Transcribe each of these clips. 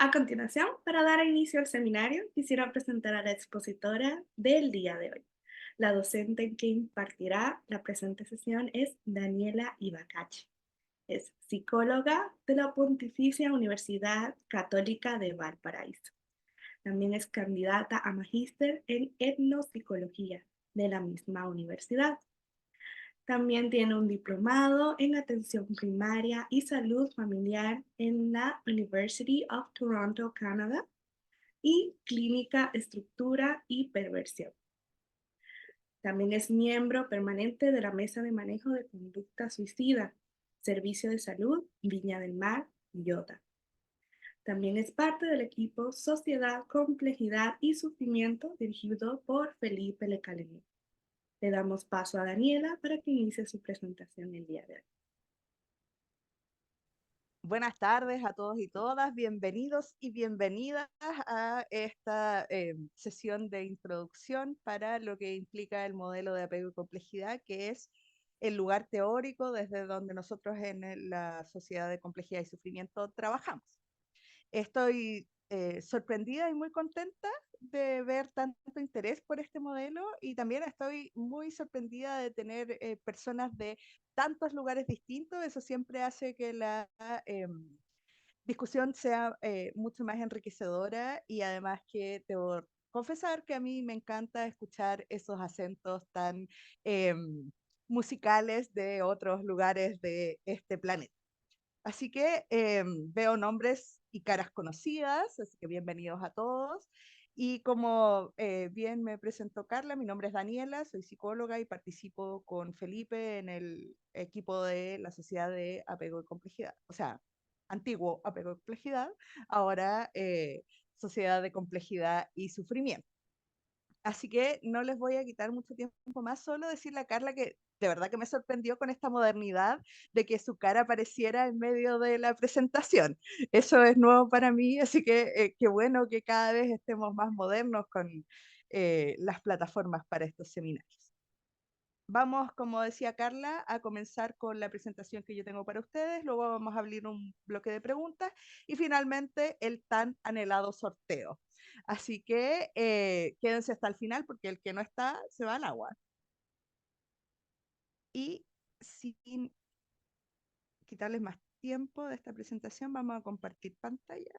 A continuación, para dar inicio al seminario, quisiera presentar a la expositora del día de hoy. La docente que impartirá la presente sesión es Daniela Ibacachi. Es psicóloga de la Pontificia Universidad Católica de Valparaíso. También es candidata a magíster en etnopsicología de la misma universidad. También tiene un diplomado en atención primaria y salud familiar en la University of Toronto, Canadá, y clínica, estructura y perversión. También es miembro permanente de la Mesa de Manejo de Conducta Suicida, Servicio de Salud, Viña del Mar, IOTA. También es parte del equipo Sociedad, Complejidad y Sufrimiento dirigido por Felipe Lecalenier. Le damos paso a Daniela para que inicie su presentación el día de hoy. Buenas tardes a todos y todas, bienvenidos y bienvenidas a esta sesión de introducción para lo que implica el modelo de apego y complejidad, que es el lugar teórico desde donde nosotros la Sociedad de Complejidad y Sufrimiento trabajamos. Estoy sorprendida y muy contenta de ver tanto interés por este modelo y también estoy muy sorprendida de tener personas de tantos lugares distintos. Eso siempre hace que la discusión sea mucho más enriquecedora y además que debo confesar que a mí me encanta escuchar esos acentos tan musicales de otros lugares de este planeta. Así que veo nombres y caras conocidas, así que bienvenidos a todos. Y como bien me presentó Carla, mi nombre es Daniela, soy psicóloga y participo con Felipe en el equipo de la Sociedad de Apego y Complejidad, o sea, antiguo Apego y Complejidad, ahora Sociedad de Complejidad y Sufrimiento. Así que no les voy a quitar mucho tiempo más, solo decirle a Carla que de verdad que me sorprendió con esta modernidad de que su cara apareciera en medio de la presentación. Eso es nuevo para mí, así que qué bueno que cada vez estemos más modernos con las plataformas para estos seminarios. Vamos, como decía Carla, a comenzar con la presentación que yo tengo para ustedes, luego vamos a abrir un bloque de preguntas y finalmente el tan anhelado sorteo. Así que quédense hasta el final porque el que no está se va al agua. Y sin quitarles más tiempo de esta presentación, vamos a compartir pantalla.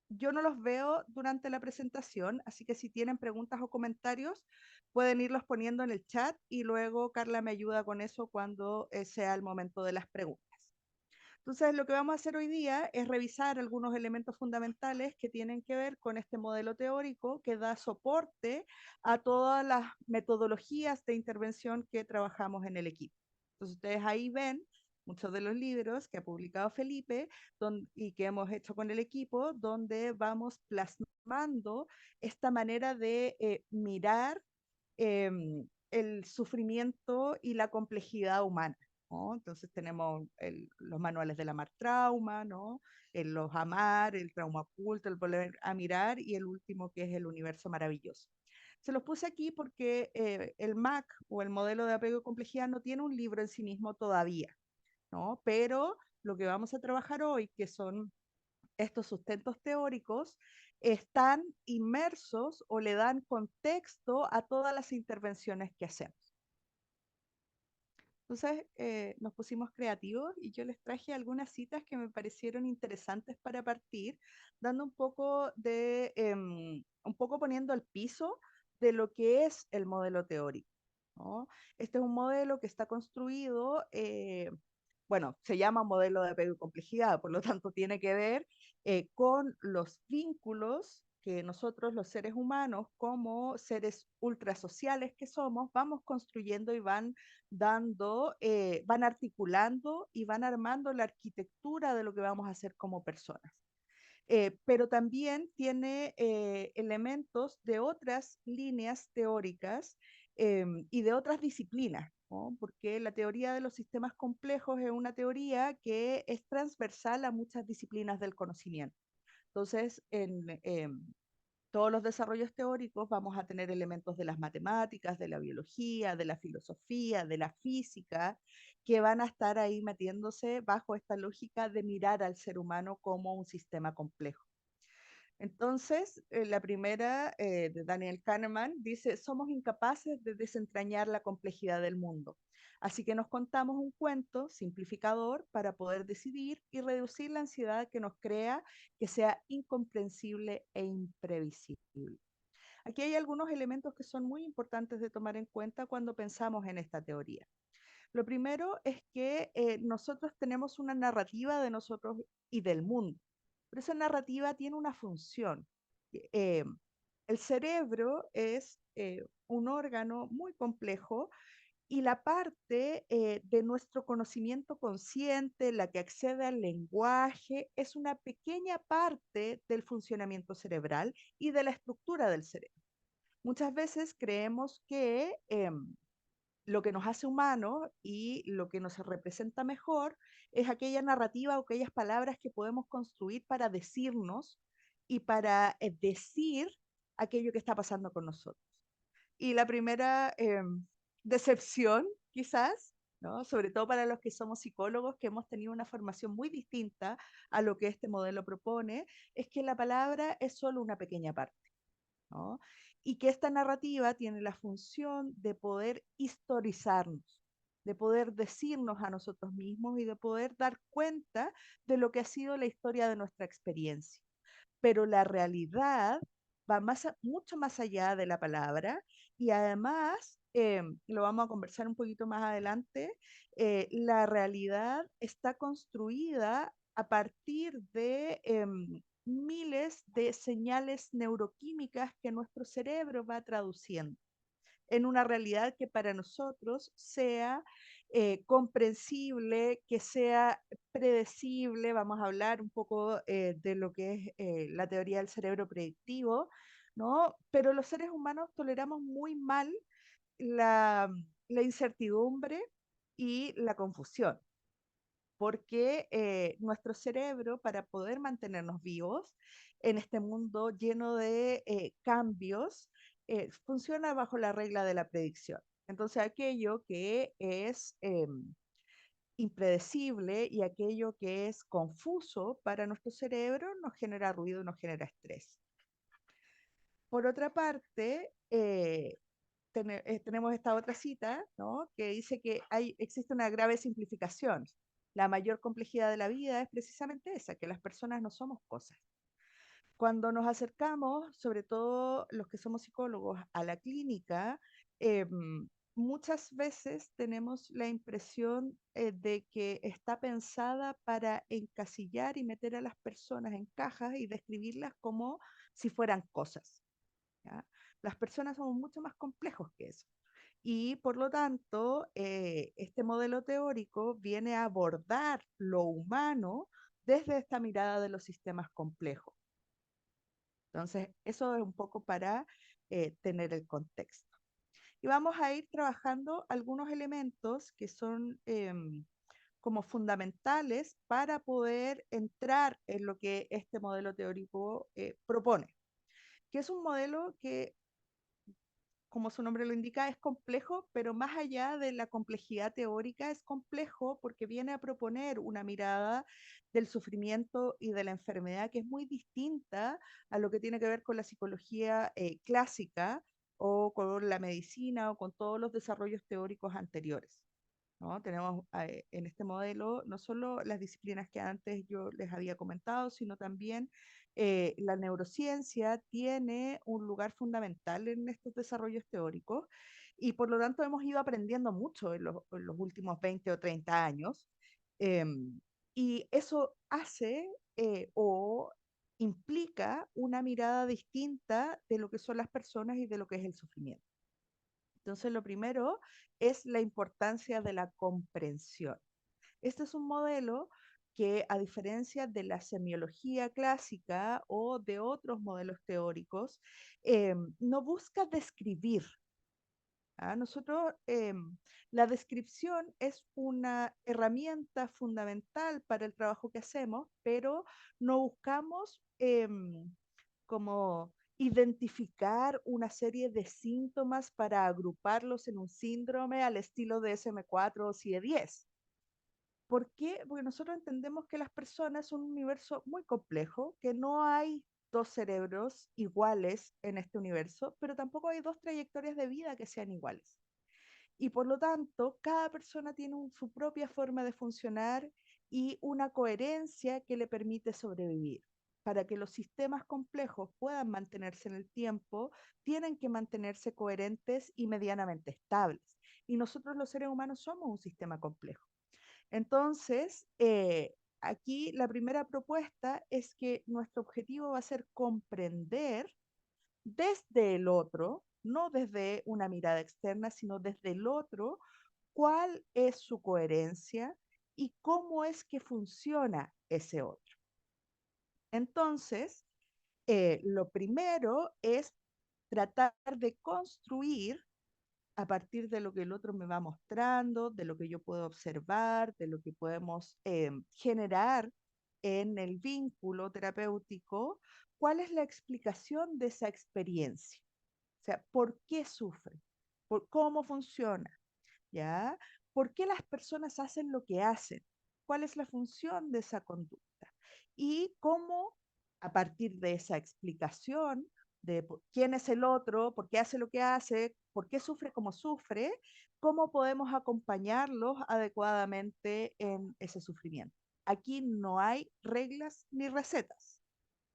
Yo no los veo durante la presentación, así que si tienen preguntas o comentarios, pueden irlos poniendo en el chat y luego Carla me ayuda con eso cuando sea el momento de las preguntas. Entonces, lo que vamos a hacer hoy día es revisar algunos elementos fundamentales que tienen que ver con este modelo teórico que da soporte a todas las metodologías de intervención que trabajamos en el equipo. Entonces, ustedes ahí ven muchos de los libros que ha publicado Felipe y que hemos hecho con el equipo, donde vamos plasmando esta manera de mirar el sufrimiento y la complejidad humana, ¿no? Entonces tenemos los manuales del Amar Trauma, ¿no? Los Amar, el trauma oculto, el volver a mirar y el último que es el universo maravilloso. Se los puse aquí porque el MAC o el modelo de apego y complejidad no tiene un libro en sí mismo todavía, ¿no? Pero lo que vamos a trabajar hoy, que son estos sustentos teóricos, están inmersos o le dan contexto a todas las intervenciones que hacemos. Entonces nos pusimos creativos y yo les traje algunas citas que me parecieron interesantes para partir, dando un poco poniendo el piso de lo que es el modelo teórico, ¿no? Este es un modelo que está construido, bueno, se llama modelo de apego y complejidad, por lo tanto tiene que ver con los vínculos que nosotros los seres humanos, como seres ultrasociales que somos, vamos construyendo y van articulando y van armando la arquitectura de lo que vamos a hacer como personas. Pero también tiene elementos de otras líneas teóricas y de otras disciplinas, ¿no? Porque la teoría de los sistemas complejos es una teoría que es transversal a muchas disciplinas del conocimiento. Entonces, todos los desarrollos teóricos vamos a tener elementos de las matemáticas, de la biología, de la filosofía, de la física, que van a estar ahí metiéndose bajo esta lógica de mirar al ser humano como un sistema complejo. Entonces, la primera de Daniel Kahneman dice, somos incapaces de desentrañar la complejidad del mundo. Así que nos contamos un cuento simplificador para poder decidir y reducir la ansiedad que nos crea que sea incomprensible e imprevisible. Aquí hay algunos elementos que son muy importantes de tomar en cuenta cuando pensamos en esta teoría. Lo primero es que nosotros tenemos una narrativa de nosotros y del mundo, pero esa narrativa tiene una función. Eh, el cerebro es un órgano muy complejo y la parte de nuestro conocimiento consciente, la que accede al lenguaje, es una pequeña parte del funcionamiento cerebral y de la estructura del cerebro. Muchas veces creemos que lo que nos hace humanos y lo que nos representa mejor es aquella narrativa o aquellas palabras que podemos construir para decirnos y para decir aquello que está pasando con nosotros. Y la primera decepción, quizás, ¿no? Sobre todo para los que somos psicólogos, que hemos tenido una formación muy distinta a lo que este modelo propone, es que la palabra es solo una pequeña parte. ¿No? Y que esta narrativa tiene la función de poder historizarnos, de poder decirnos a nosotros mismos y de poder dar cuenta de lo que ha sido la historia de nuestra experiencia. Pero la realidad va mucho más allá de la palabra y además, lo vamos a conversar un poquito más adelante, la realidad está construida a partir de miles de señales neuroquímicas que nuestro cerebro va traduciendo en una realidad que para nosotros sea comprensible, que sea predecible. Vamos a hablar un poco de lo que es la teoría del cerebro predictivo, ¿no? Pero los seres humanos toleramos muy mal la, la incertidumbre y la confusión porque nuestro cerebro, para poder mantenernos vivos en este mundo lleno de cambios, funciona bajo la regla de la predicción. Entonces, aquello que es impredecible y aquello que es confuso para nuestro cerebro nos genera ruido, nos genera estrés. Por otra parte, tenemos esta otra cita, ¿no? Que dice que existe una grave simplificación. La mayor complejidad de la vida es precisamente esa, que las personas no somos cosas. Cuando nos acercamos, sobre todo los que somos psicólogos, a la clínica, eh, muchas veces tenemos la impresión de que está pensada para encasillar y meter a las personas en cajas y describirlas como si fueran cosas. ¿Ya? Las personas somos mucho más complejos que eso. Y por lo tanto, este modelo teórico viene a abordar lo humano desde esta mirada de los sistemas complejos. Entonces, eso es un poco para tener el contexto. Y vamos a ir trabajando algunos elementos que son como fundamentales para poder entrar en lo que este modelo teórico propone, que es un modelo que como su nombre lo indica, es complejo, pero más allá de la complejidad teórica, es complejo porque viene a proponer una mirada del sufrimiento y de la enfermedad que es muy distinta a lo que tiene que ver con la psicología clásica o con la medicina o con todos los desarrollos teóricos anteriores. ¿No? Tenemos en este modelo no solo las disciplinas que antes yo les había comentado, sino también la neurociencia tiene un lugar fundamental en estos desarrollos teóricos y por lo tanto hemos ido aprendiendo mucho en los últimos 20 o 30 años y eso hace o implica una mirada distinta de lo que son las personas y de lo que es el sufrimiento. Entonces, lo primero es la importancia de la comprensión. Este es un modelo que, a diferencia de la semiología clásica o de otros modelos teóricos, no busca describir. ¿Ah? Nosotros, la descripción es una herramienta fundamental para el trabajo que hacemos, pero no buscamos como identificar una serie de síntomas para agruparlos en un síndrome al estilo de SM4 o CIE-10. ¿Por qué? Porque nosotros entendemos que las personas son un universo muy complejo, que no hay dos cerebros iguales en este universo, pero tampoco hay dos trayectorias de vida que sean iguales. Y por lo tanto, cada persona tiene su propia forma de funcionar y una coherencia que le permite sobrevivir. Para que los sistemas complejos puedan mantenerse en el tiempo, tienen que mantenerse coherentes y medianamente estables. Y nosotros los seres humanos somos un sistema complejo. Entonces, aquí la primera propuesta es que nuestro objetivo va a ser comprender desde el otro, no desde una mirada externa, sino desde el otro, cuál es su coherencia y cómo es que funciona ese otro. Entonces, lo primero es tratar de construir a partir de lo que el otro me va mostrando, de lo que yo puedo observar, de lo que podemos generar en el vínculo terapéutico, cuál es la explicación de esa experiencia. O sea, ¿por qué sufre? ¿Por cómo funciona? ¿Ya? ¿Por qué las personas hacen lo que hacen? ¿Cuál es la función de esa conducta? Y cómo, a partir de esa explicación de quién es el otro, por qué hace lo que hace, por qué sufre como sufre, cómo podemos acompañarlos adecuadamente en ese sufrimiento. Aquí no hay reglas ni recetas.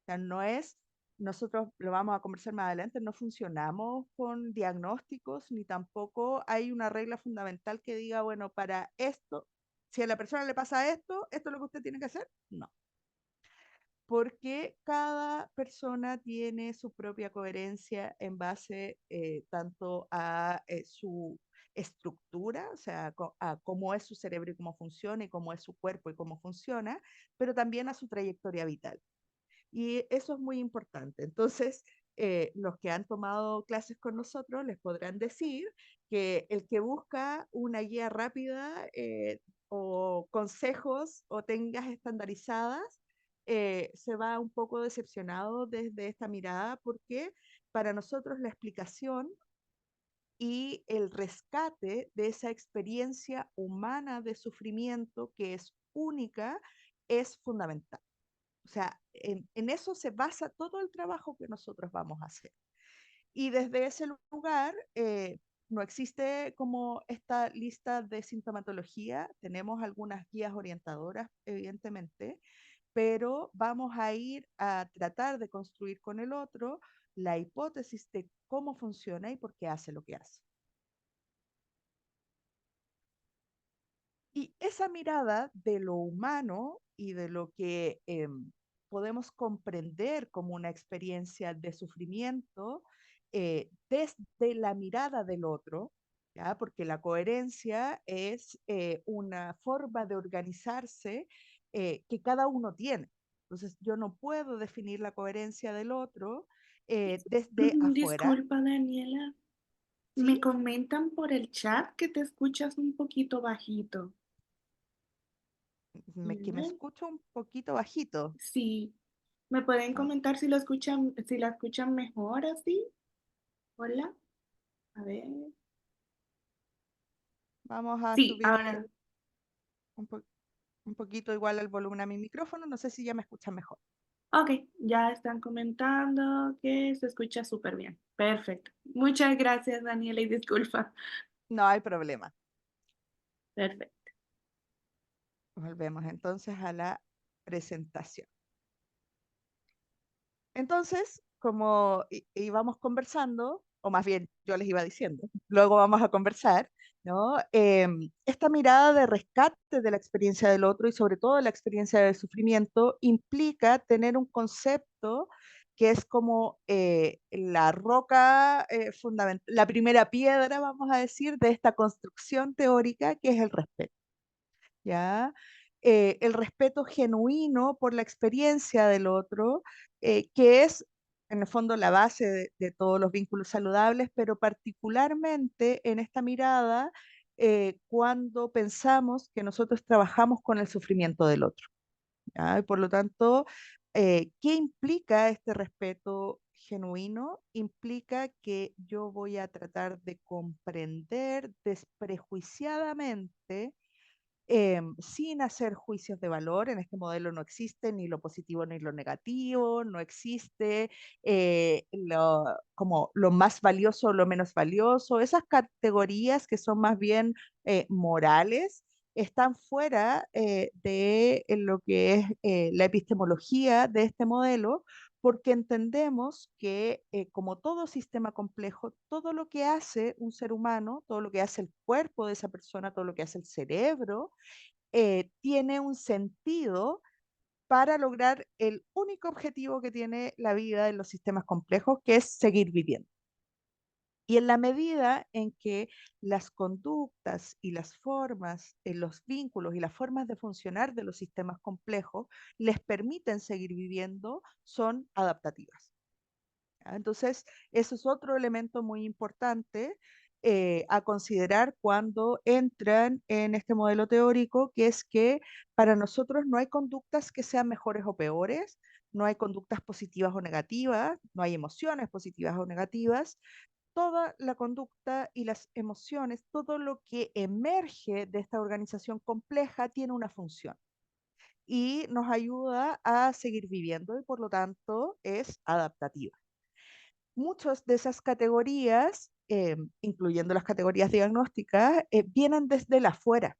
O sea, no es, nosotros lo vamos a conversar más adelante, no funcionamos con diagnósticos, ni tampoco hay una regla fundamental que diga, bueno, para esto, si a la persona le pasa esto, esto es lo que usted tiene que hacer. No, porque cada persona tiene su propia coherencia en base tanto a su estructura, o sea, a cómo es su cerebro y cómo funciona, y cómo es su cuerpo y cómo funciona, pero también a su trayectoria vital. Y eso es muy importante. Entonces, los que han tomado clases con nosotros les podrán decir que el que busca una guía rápida o consejos o técnicas estandarizadas, se va un poco decepcionado desde esta mirada porque para nosotros la explicación y el rescate de esa experiencia humana de sufrimiento que es única es fundamental. O sea, en eso se basa todo el trabajo que nosotros vamos a hacer. Y desde ese lugar, no existe como esta lista de sintomatología. Tenemos algunas guías orientadoras, evidentemente, pero vamos a ir a tratar de construir con el otro la hipótesis de cómo funciona y por qué hace lo que hace. Y esa mirada de lo humano y de lo que podemos comprender como una experiencia de sufrimiento desde la mirada del otro, ¿ya? Porque la coherencia es una forma de organizarse que cada uno tiene. Entonces, yo no puedo definir la coherencia del otro desde afuera, Disculpa, Daniela. Me ¿sí? comentan por el chat que te escuchas un poquito bajito. Que me ¿Vale? escucho un poquito bajito. Sí. ¿Me pueden Ah, comentar si lo escuchan, si la escuchan mejor así? Hola. A ver. vamos a Sí, subirle ahora. un, un poquito igual el volumen a mi micrófono. No sé si ya me escuchan mejor. Ok, ya están comentando que se escucha súper bien. Perfecto. Muchas gracias, Daniela, y disculpa. No hay problema. Perfecto. Volvemos entonces a la presentación. Entonces, como íbamos conversando, o más bien yo les iba diciendo, luego vamos a conversar, ¿no? Esta mirada de rescate de la experiencia del otro y sobre todo de la experiencia de sufrimiento implica tener un concepto que es como la roca fundamental, la primera piedra, vamos a decir, de esta construcción teórica que es el respeto. ¿Ya? El respeto genuino por la experiencia del otro, que es en el fondo la base de todos los vínculos saludables, pero particularmente en esta mirada cuando pensamos que nosotros trabajamos con el sufrimiento del otro. ¿Ya? Y por lo tanto, ¿qué implica este respeto genuino implica que yo voy a tratar de comprender desprejuiciadamente, sin hacer juicios de valor. En este modelo no existe ni lo positivo ni lo negativo, no existe como lo más valioso o lo menos valioso. Esas categorías que son más bien morales están fuera de lo que es la epistemología de este modelo, porque entendemos que como todo sistema complejo, todo lo que hace un ser humano, todo lo que hace el cuerpo de esa persona, todo lo que hace el cerebro, tiene un sentido para lograr el único objetivo que tiene la vida en los sistemas complejos, que es seguir viviendo. Y en la medida en que las conductas y las formas, los vínculos y las formas de funcionar de los sistemas complejos les permiten seguir viviendo, son adaptativas. ¿Ya? Entonces, eso es otro elemento muy importante a considerar cuando entran en este modelo teórico, que es que para nosotros no hay conductas que sean mejores o peores, no hay conductas positivas o negativas, no hay emociones positivas o negativas. Toda la conducta y las emociones, todo lo que emerge de esta organización compleja tiene una función y nos ayuda a seguir viviendo y por lo tanto es adaptativa. Muchas de esas categorías, incluyendo las categorías diagnósticas, vienen desde el afuera.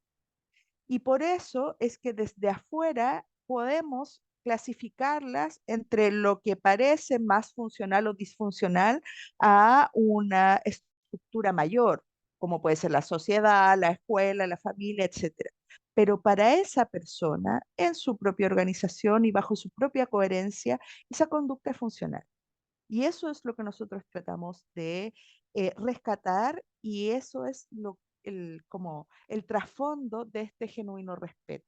Y por eso es que desde afuera podemos clasificarlas entre lo que parece más funcional o disfuncional a una estructura mayor, como puede ser la sociedad, la escuela, la familia, etcétera. Pero para esa persona, en su propia organización y bajo su propia coherencia, esa conducta es funcional. Y eso es lo que nosotros tratamos de rescatar y eso es como el trasfondo de este genuino respeto.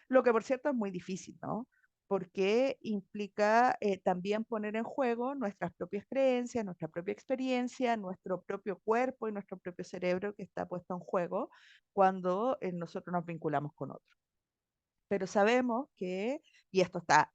Lo que por cierto es muy difícil, ¿no? Porque implica también poner en juego nuestras propias creencias, nuestra propia experiencia, nuestro propio cuerpo y nuestro propio cerebro que está puesto en juego cuando nosotros nos vinculamos con otros. Pero sabemos que, y esto está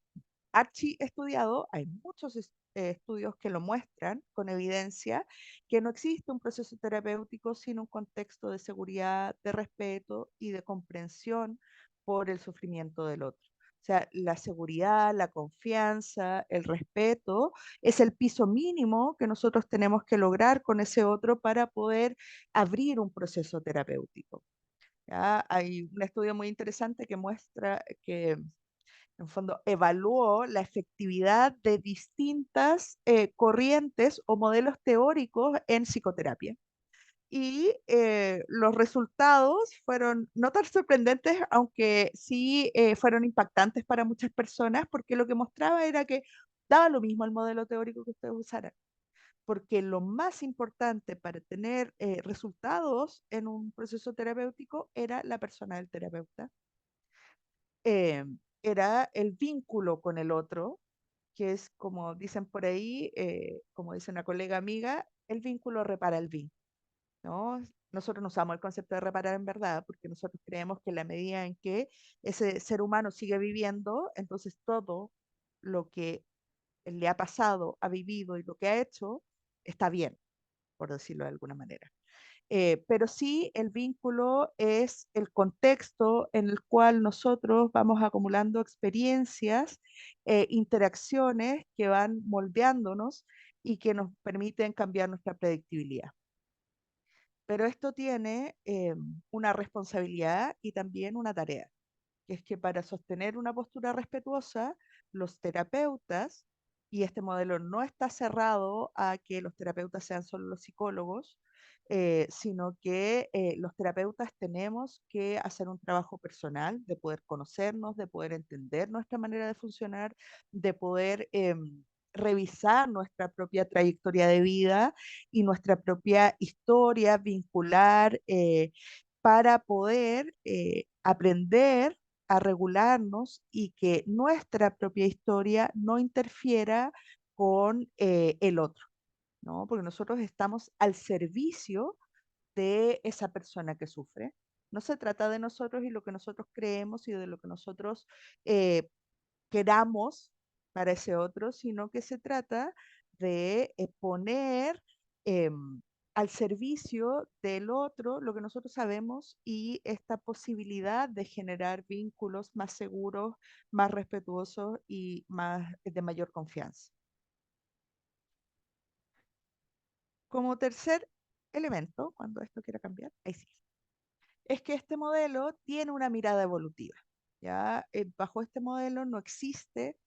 archi estudiado, hay muchos estudios que lo muestran con evidencia, que no existe un proceso terapéutico sin un contexto de seguridad, de respeto y de comprensión por el sufrimiento del otro. O sea, la seguridad, la confianza, el respeto es el piso mínimo que nosotros tenemos que lograr con ese otro para poder abrir un proceso terapéutico. ¿Ya? Hay un estudio muy interesante que muestra que en fondo, evaluó la efectividad de distintas corrientes o modelos teóricos en psicoterapia. Y los resultados fueron no tan sorprendentes, aunque sí fueron impactantes para muchas personas, porque lo que mostraba era que daba lo mismo el modelo teórico que ustedes usaran. Porque lo más importante para tener resultados en un proceso terapéutico era la persona del terapeuta, eh, era el vínculo con el otro, que es como dicen por ahí, como dice una colega amiga, el vínculo repara el vínculo, ¿no? Nosotros no usamos el concepto de reparar en verdad, porque nosotros creemos que en la medida en que ese ser humano sigue viviendo, entonces todo lo que le ha pasado, ha vivido y lo que ha hecho está bien, por decirlo de alguna manera. Pero sí el vínculo es el contexto en el cual nosotros vamos acumulando experiencias, interacciones que van moldeándonos y que nos permiten cambiar nuestra predictibilidad. Pero esto tiene una responsabilidad y también una tarea, que es que para sostener una postura respetuosa, los terapeutas, y este modelo no está cerrado a que los terapeutas sean solo los psicólogos, sino que los terapeutas tenemos que hacer un trabajo personal de poder conocernos, de poder entender nuestra manera de funcionar, de poder revisar nuestra propia trayectoria de vida y nuestra propia historia vincular para poder aprender a regularnos y que nuestra propia historia no interfiera con el otro, ¿no? Porque nosotros estamos al servicio de esa persona que sufre. No se trata de nosotros y lo que nosotros creemos y de lo que nosotros eh, queramos para ese otro, sino que se trata de poner al servicio del otro lo que nosotros sabemos y esta posibilidad de generar vínculos más seguros, más respetuosos y más de mayor confianza. Como tercer elemento, cuando esto quiera cambiar, ahí sí, es que este modelo tiene una mirada evolutiva. ¿Ya? Bajo este modelo no existe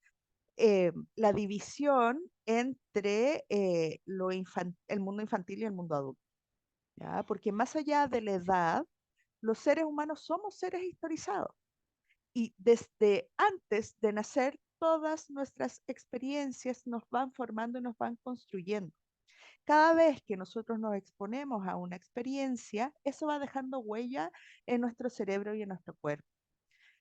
la división entre el mundo infantil y el mundo adulto. ¿Ya? Porque más allá de la edad, los seres humanos somos seres historizados. Y desde antes de nacer, todas nuestras experiencias nos van formando y nos van construyendo. Cada vez que nosotros nos exponemos a una experiencia, eso va dejando huella en nuestro cerebro y en nuestro cuerpo.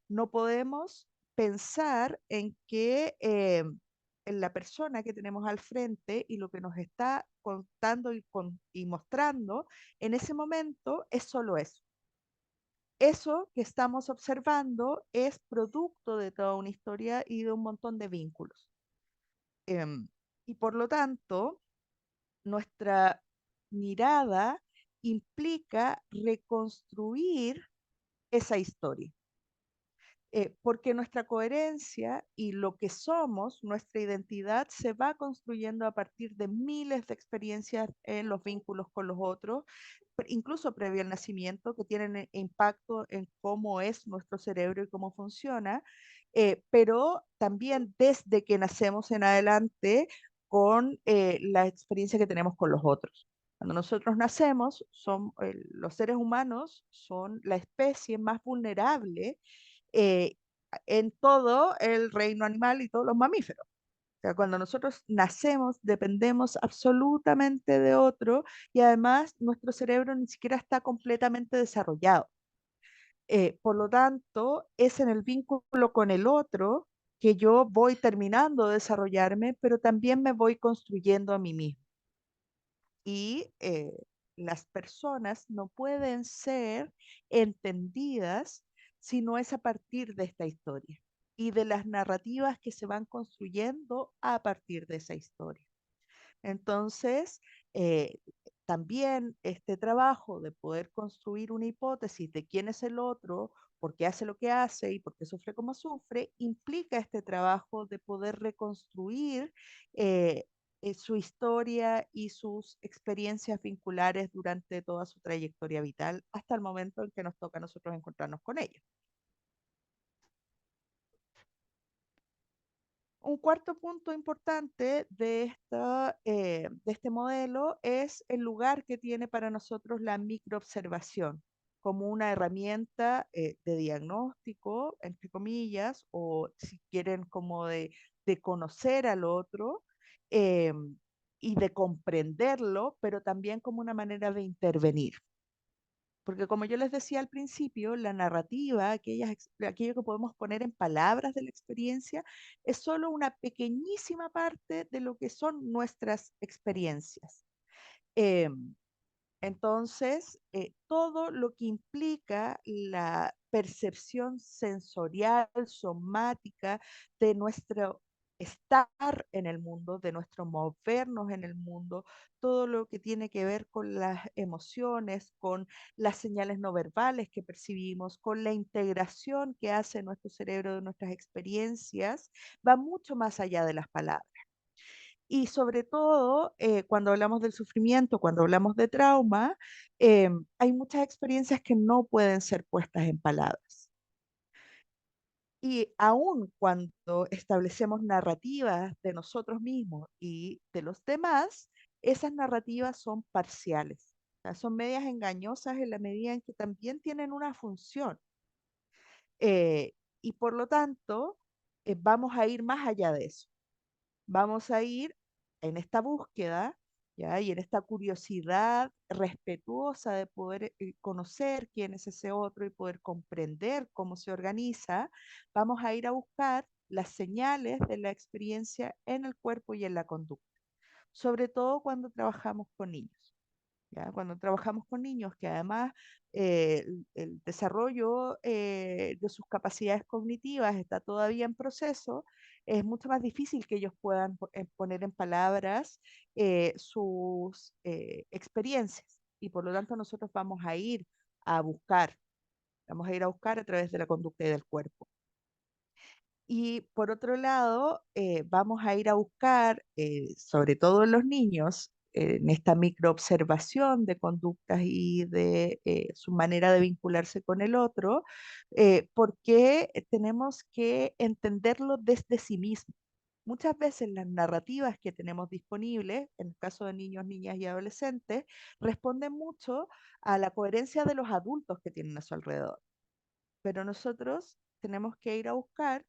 No podemos pensar en que en la persona que tenemos al frente y lo que nos está contando y mostrando en ese momento es solo eso. Eso que estamos observando es producto de toda una historia y de un montón de vínculos. Em, y por lo tanto, nuestra mirada implica reconstruir esa historia. Porque nuestra coherencia y lo que somos, nuestra identidad, se va construyendo a partir de miles de experiencias en los vínculos con los otros, incluso previo al nacimiento, que tienen impacto en cómo es nuestro cerebro y cómo funciona, pero también desde que nacemos en adelante con la experiencia que tenemos con los otros. Cuando nosotros nacemos, los seres humanos son la especie más vulnerable eh, en todo el reino animal y todos los mamíferos. O sea, cuando nosotros nacemos, dependemos absolutamente de otro y además nuestro cerebro ni siquiera está completamente desarrollado. Por lo tanto, es en el vínculo con el otro que yo voy terminando de desarrollarme, pero también me voy construyendo a mí mismo. Y las personas no pueden ser entendidas si no es a partir de esta historia y de las narrativas que se van construyendo a partir de esa historia. Entonces, eh, también este trabajo de poder construir una hipótesis de quién es el otro, por qué hace lo que hace y por qué sufre como sufre, implica este trabajo de poder reconstruir eh, su historia y sus experiencias vinculares durante toda su trayectoria vital hasta el momento en que nos toca a nosotros encontrarnos con ellos. Un cuarto punto importante de este modelo es el lugar que tiene para nosotros la microobservación como una herramienta de diagnóstico, entre comillas, o si quieren como de conocer al otro eh, y de comprenderlo, pero también como una manera de intervenir. Porque como yo les decía al principio, la narrativa, aquello que podemos poner en palabras de la experiencia, es solo una pequeñísima parte de lo que son nuestras experiencias. Em, entonces, todo lo que implica la percepción sensorial, somática de nuestro estar en el mundo, de nuestro movernos en el mundo, todo lo que tiene que ver con las emociones, con las señales no verbales que percibimos, con la integración que hace nuestro cerebro de nuestras experiencias, va mucho más allá de las palabras. Y sobre todo, cuando hablamos del sufrimiento, cuando hablamos de trauma, hay muchas experiencias que no pueden ser puestas en palabras. Y aun cuando establecemos narrativas de nosotros mismos y de los demás, esas narrativas son parciales. O sea, son medias engañosas en la medida en que también tienen una función. Eh, y por lo tanto, vamos a ir más allá de eso. Vamos a ir en esta búsqueda, ¿ya? Y en esta curiosidad respetuosa de poder conocer quién es ese otro y poder comprender cómo se organiza, vamos a ir a buscar las señales de la experiencia en el cuerpo y en la conducta, sobre todo cuando trabajamos con niños. ¿ya? Cuando trabajamos con niños que además el desarrollo de sus capacidades cognitivas está todavía en proceso, es mucho más difícil que ellos puedan poner en palabras sus experiencias y por lo tanto nosotros a buscar, vamos a ir a buscar a través de la conducta y del cuerpo. Y por otro lado, vamos a ir a buscar, sobre todo en los niños, en esta microobservación de conductas y de su manera de vincularse con el otro, porque tenemos que entenderlo desde sí mismo. Muchas veces las narrativas que tenemos disponibles, en el caso de niños, niñas y adolescentes, responden mucho a la coherencia de los adultos que tienen a su alrededor. Pero nosotros tenemos que ir a buscar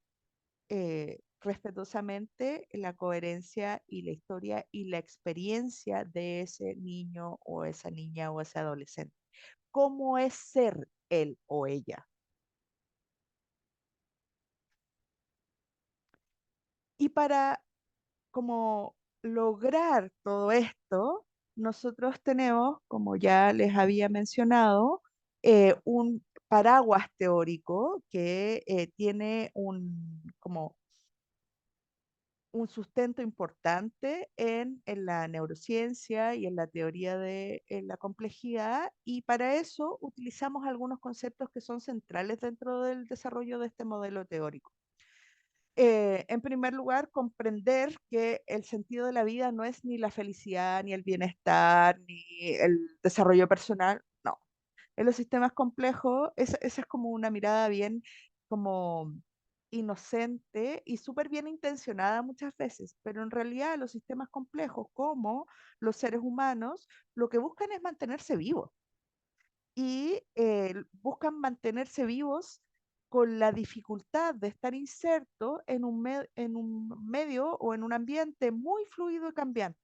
respetuosamente la coherencia y la historia y la experiencia de ese niño o esa niña o ese adolescente. ¿Cómo es ser él o ella? Y para como lograr todo esto, nosotros tenemos, como ya les había mencionado, un paraguas teórico que tiene como un sustento importante en la neurociencia y en la teoría de la complejidad, y para eso utilizamos algunos conceptos que son centrales dentro del desarrollo de este modelo teórico. En primer lugar, comprender que el sentido de la vida no es ni la felicidad, ni el bienestar, ni el desarrollo personal, no. En los sistemas complejos, esa es como una mirada bien como inocente y súper bien intencionada muchas veces, pero en realidad los sistemas complejos, como los seres humanos, lo que buscan es mantenerse vivos y buscan mantenerse vivos con la dificultad de estar inserto en un medio o en un ambiente muy fluido y cambiante,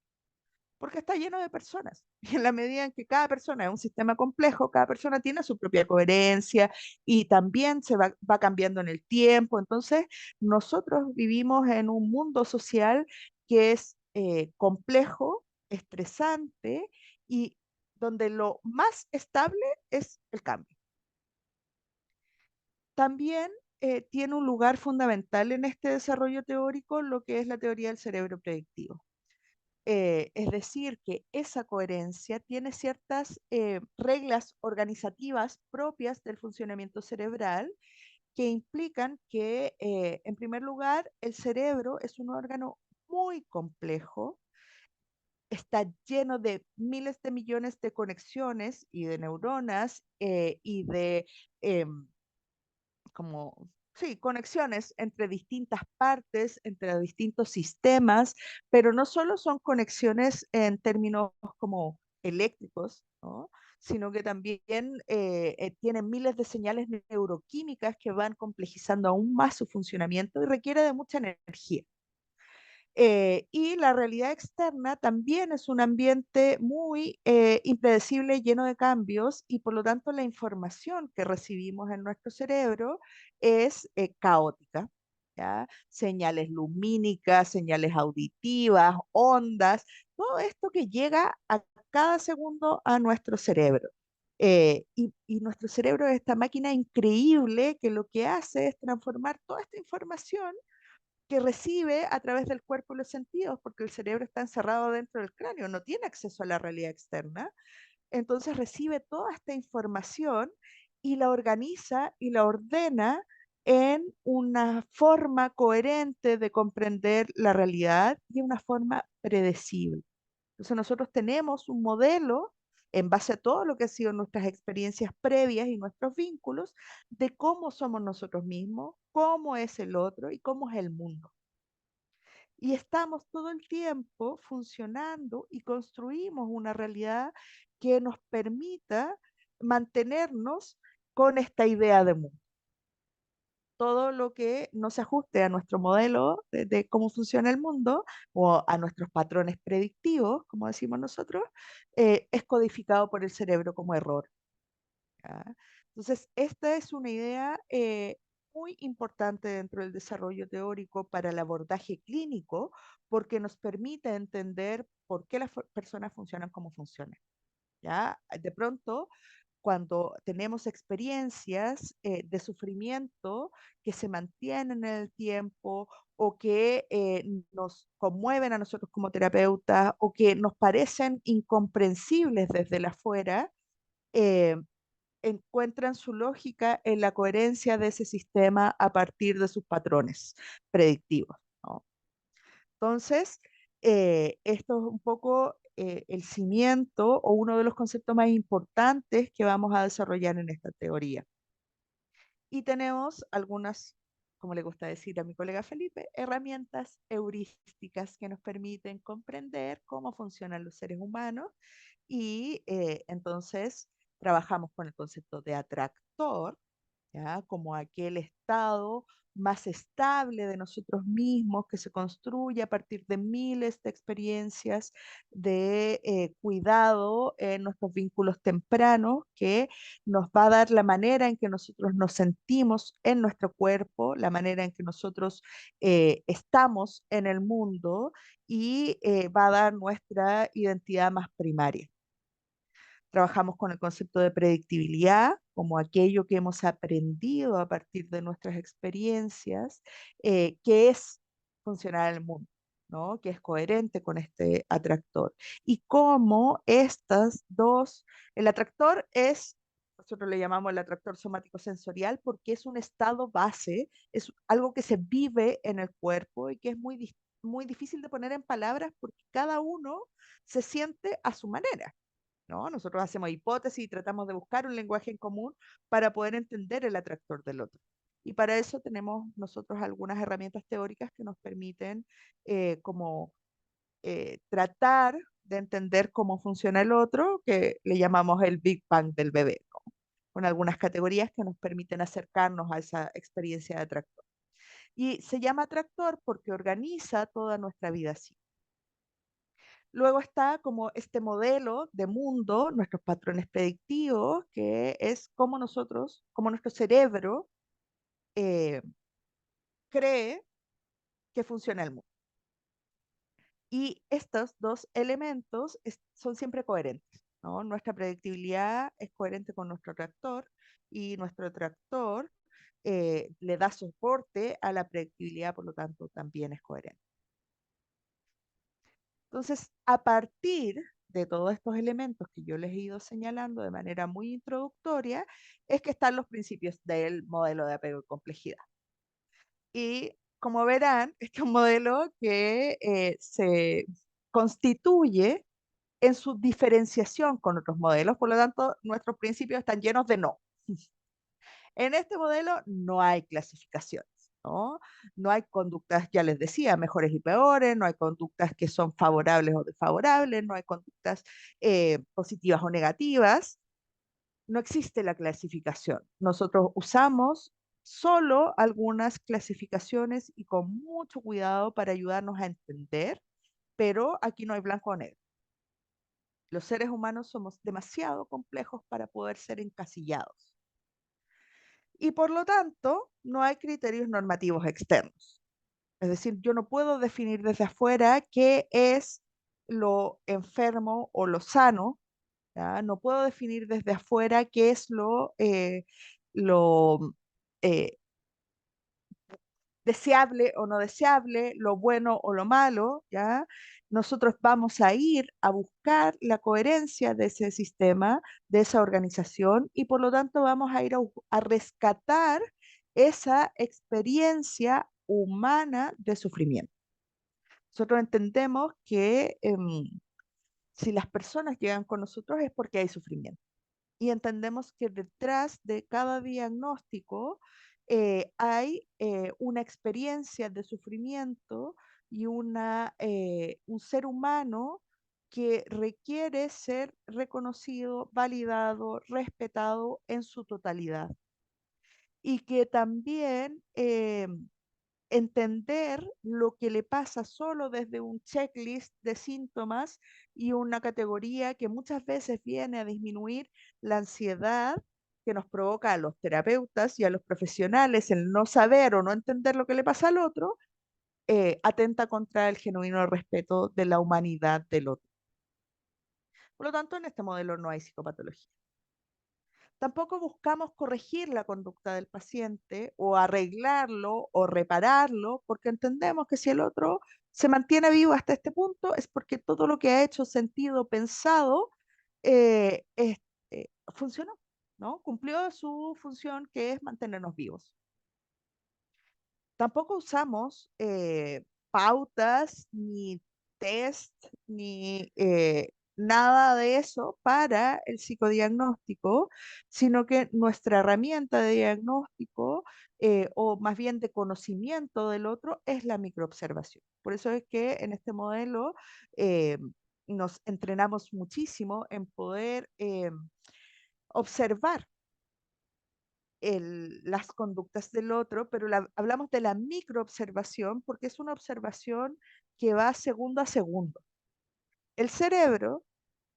porque está lleno de personas. Y en la medida en que cada persona es un sistema complejo, cada persona tiene su propia coherencia y también va cambiando en el tiempo. Entonces, nosotros vivimos en un mundo social que es complejo, estresante y donde lo más estable es el cambio. También tiene un lugar fundamental en este desarrollo teórico lo que es la teoría del cerebro predictivo. Es decir, que esa coherencia tiene ciertas reglas organizativas propias del funcionamiento cerebral que implican que, en primer lugar, el cerebro es un órgano muy complejo, está lleno de miles de millones de conexiones y de neuronas y de em, como, sí, conexiones entre distintas partes, entre distintos sistemas, pero no solo son conexiones en términos como eléctricos, ¿no? Sino que también tienen miles de señales neuroquímicas que van complejizando aún más su funcionamiento y requiere de mucha energía. Y la realidad externa también es un ambiente muy impredecible, lleno de cambios, y por lo tanto la información que recibimos en nuestro cerebro es caótica, ¿ya? Señales lumínicas, señales auditivas, ondas, todo esto que llega a cada segundo a nuestro cerebro. Y nuestro cerebro es esta máquina increíble que lo que hace es transformar toda esta información que recibe a través del cuerpo y los sentidos, porque el cerebro está encerrado dentro del cráneo, no tiene acceso a la realidad externa. Entonces recibe toda esta información y la organiza y la ordena en una forma coherente de comprender la realidad y una forma predecible. Entonces nosotros tenemos un modelo en base a todo lo que han sido nuestras experiencias previas y nuestros vínculos de cómo somos nosotros mismos, cómo es el otro y cómo es el mundo. Y estamos todo el tiempo funcionando y construimos una realidad que nos permita mantenernos con esta idea de mundo. Todo lo que no se ajuste a nuestro modelo de cómo funciona el mundo o a nuestros patrones predictivos, como decimos nosotros, es codificado por el cerebro como error. ¿Ya? Entonces, esta es una idea muy importante dentro del desarrollo teórico para el abordaje clínico, porque nos permite entender por qué las personas funcionan como funcionan. ¿ya? De pronto, cuando tenemos experiencias de sufrimiento que se mantienen en el tiempo o que nos conmueven a nosotros como terapeutas o que nos parecen incomprensibles desde la afuera, eh, encuentran su lógica en la coherencia de ese sistema a partir de sus patrones predictivos, ¿no? Entonces, esto es un poco el cimiento o uno de los conceptos más importantes que vamos a desarrollar en esta teoría. Y tenemos algunas, como le gusta decir a mi colega Felipe, herramientas heurísticas que nos permiten comprender cómo funcionan los seres humanos y entonces trabajamos con el concepto de atractor, ¿ya? Como aquel estado más estable de nosotros mismos que se construye a partir de miles de experiencias de cuidado en nuestros vínculos tempranos, que nos va a dar la manera en que nosotros nos sentimos en nuestro cuerpo, la manera en que nosotros estamos en el mundo y va a dar nuestra identidad más primaria. Trabajamos con el concepto de predictibilidad como aquello que hemos aprendido a partir de nuestras experiencias, que es funcionar en el mundo, ¿no? Que es coherente con este atractor. Y cómo estas dos, el atractor es, nosotros le llamamos el atractor somático sensorial porque es un estado base, es algo que se vive en el cuerpo y que es muy difícil de poner en palabras porque cada uno se siente a su manera. ¿No? Nosotros hacemos hipótesis y tratamos de buscar un lenguaje en común para poder entender el atractor del otro. Y para eso tenemos nosotros algunas herramientas teóricas que nos permiten como tratar de entender cómo funciona el otro, que le llamamos el Big Bang del bebé, ¿no? Con algunas categorías que nos permiten acercarnos a esa experiencia de atractor. Y se llama atractor porque organiza toda nuestra vida así. Luego está como este modelo de mundo, nuestros patrones predictivos, que es cómo nosotros, cómo nuestro cerebro eh, cree que funciona el mundo. Y estos dos elementos son siempre coherentes, ¿no? Nuestra predictibilidad es coherente con nuestro tractor y nuestro tractor le da soporte a la predictibilidad, por lo tanto, también es coherente. Entonces, a partir de todos estos elementos que yo les he ido señalando de manera muy introductoria, es que están los principios del modelo de apego y complejidad. Y como verán, este es un modelo que se constituye en su diferenciación con otros modelos, por lo tanto, nuestros principios están llenos de no. En este modelo no hay clasificaciones, ¿no? No hay conductas, ya les decía, mejores y peores, no hay conductas que son favorables o desfavorables, no hay conductas positivas o negativas, no existe la clasificación. Nosotros usamos solo algunas clasificaciones y con mucho cuidado para ayudarnos a entender, pero aquí no hay blanco o negro. Los seres humanos somos demasiado complejos para poder ser encasillados. Y por lo tanto, no hay criterios normativos externos. Es decir, yo no puedo definir desde afuera qué es lo enfermo o lo sano, ¿ya? No puedo definir desde afuera qué es lo eh, deseable o no deseable, lo bueno o lo malo, ¿ya? Nosotros vamos a ir a buscar la coherencia de ese sistema, de esa organización, y por lo tanto vamos a ir a rescatar esa experiencia humana de sufrimiento. Nosotros entendemos que si las personas llegan con nosotros es porque hay sufrimiento y entendemos que detrás de cada diagnóstico hay una experiencia de sufrimiento y un ser humano que requiere ser reconocido, validado, respetado en su totalidad. Y que también entender lo que le pasa solo desde un checklist de síntomas y una categoría que muchas veces viene a disminuir la ansiedad que nos provoca a los terapeutas y a los profesionales el no saber o no entender lo que le pasa al otro, atenta contra el genuino respeto de la humanidad del otro. Por lo tanto, en este modelo no hay psicopatología. Tampoco buscamos corregir la conducta del paciente o arreglarlo o repararlo, porque entendemos que si el otro se mantiene vivo hasta este punto es porque todo lo que ha hecho, sentido, pensado, funcionó, ¿no? Cumplió su función, que es mantenernos vivos. Tampoco usamos pautas, ni test, ni nada de eso para el psicodiagnóstico, sino que nuestra herramienta de diagnóstico, o más bien de conocimiento del otro, es la microobservación. Por eso es que en este modelo eh, nos entrenamos muchísimo en poder observar las conductas del otro, pero hablamos de la microobservación porque es una observación que va segundo a segundo. El cerebro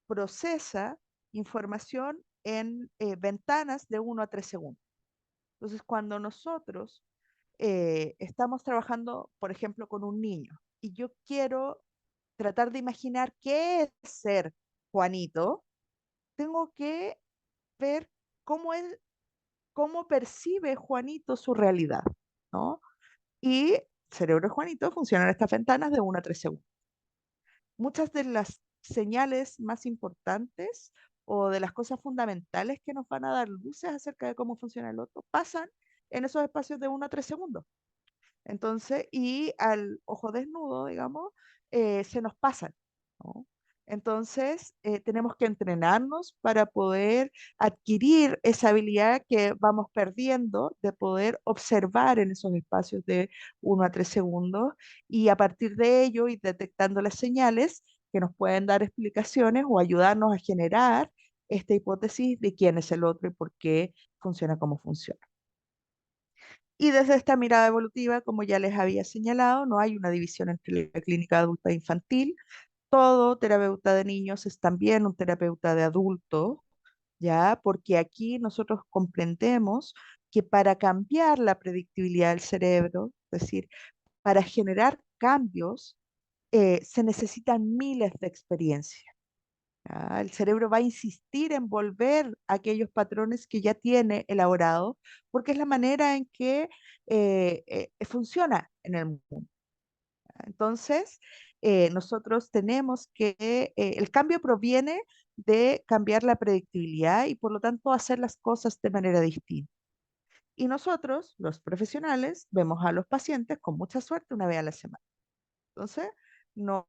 procesa información en ventanas de 1 a 3 segundos. Entonces, cuando nosotros estamos trabajando, por ejemplo, con un niño y yo quiero tratar de imaginar qué es ser Juanito, tengo que ver cómo es cómo percibe Juanito su realidad, ¿no? Y el cerebro de Juanito funciona en estas ventanas de 1 a 3 segundos. Muchas de las señales más importantes o de las cosas fundamentales que nos van a dar luces acerca de cómo funciona el otro pasan en esos espacios de 1 a 3 segundos. Entonces, y al ojo desnudo, digamos, se nos pasan, ¿no? Entonces, tenemos que entrenarnos para poder adquirir esa habilidad que vamos perdiendo de poder observar en esos espacios de 1 a 3 segundos y a partir de ello ir detectando las señales que nos pueden dar explicaciones o ayudarnos a generar esta hipótesis de quién es el otro y por qué funciona como funciona. Y desde esta mirada evolutiva, como ya les había señalado, no hay una división entre la clínica adulta e infantil. Todo terapeuta de niños es también un terapeuta de adultos, ¿ya? Porque aquí nosotros comprendemos que para cambiar la predictibilidad del cerebro, es decir, para generar cambios, se necesitan miles de experiencias. ¿Ya? El cerebro va a insistir en volver a aquellos patrones que ya tiene elaborados, porque es la manera en que funciona en el mundo. Entonces, nosotros tenemos que, el cambio proviene de cambiar la predictibilidad y por lo tanto hacer las cosas de manera distinta. Y nosotros, los profesionales, vemos a los pacientes con mucha suerte 1 vez a la semana. Entonces, no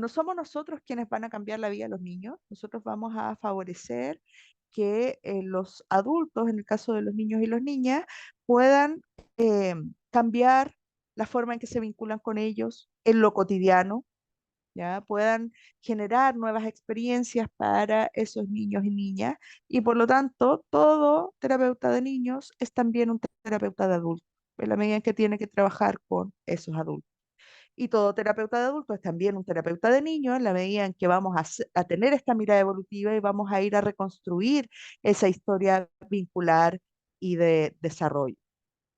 somos nosotros quienes van a cambiar la vida de los niños, nosotros vamos a favorecer que los adultos, en el caso de los niños y las niñas, puedan eh, cambiar la forma en que se vinculan con ellos en lo cotidiano, ya puedan generar nuevas experiencias para esos niños y niñas, y por lo tanto, todo terapeuta de niños es también un terapeuta de adultos, en la medida en que tiene que trabajar con esos adultos. Y todo terapeuta de adultos es también un terapeuta de niños en la medida en que vamos a tener esta mirada evolutiva y vamos a ir a reconstruir esa historia vincular y de desarrollo.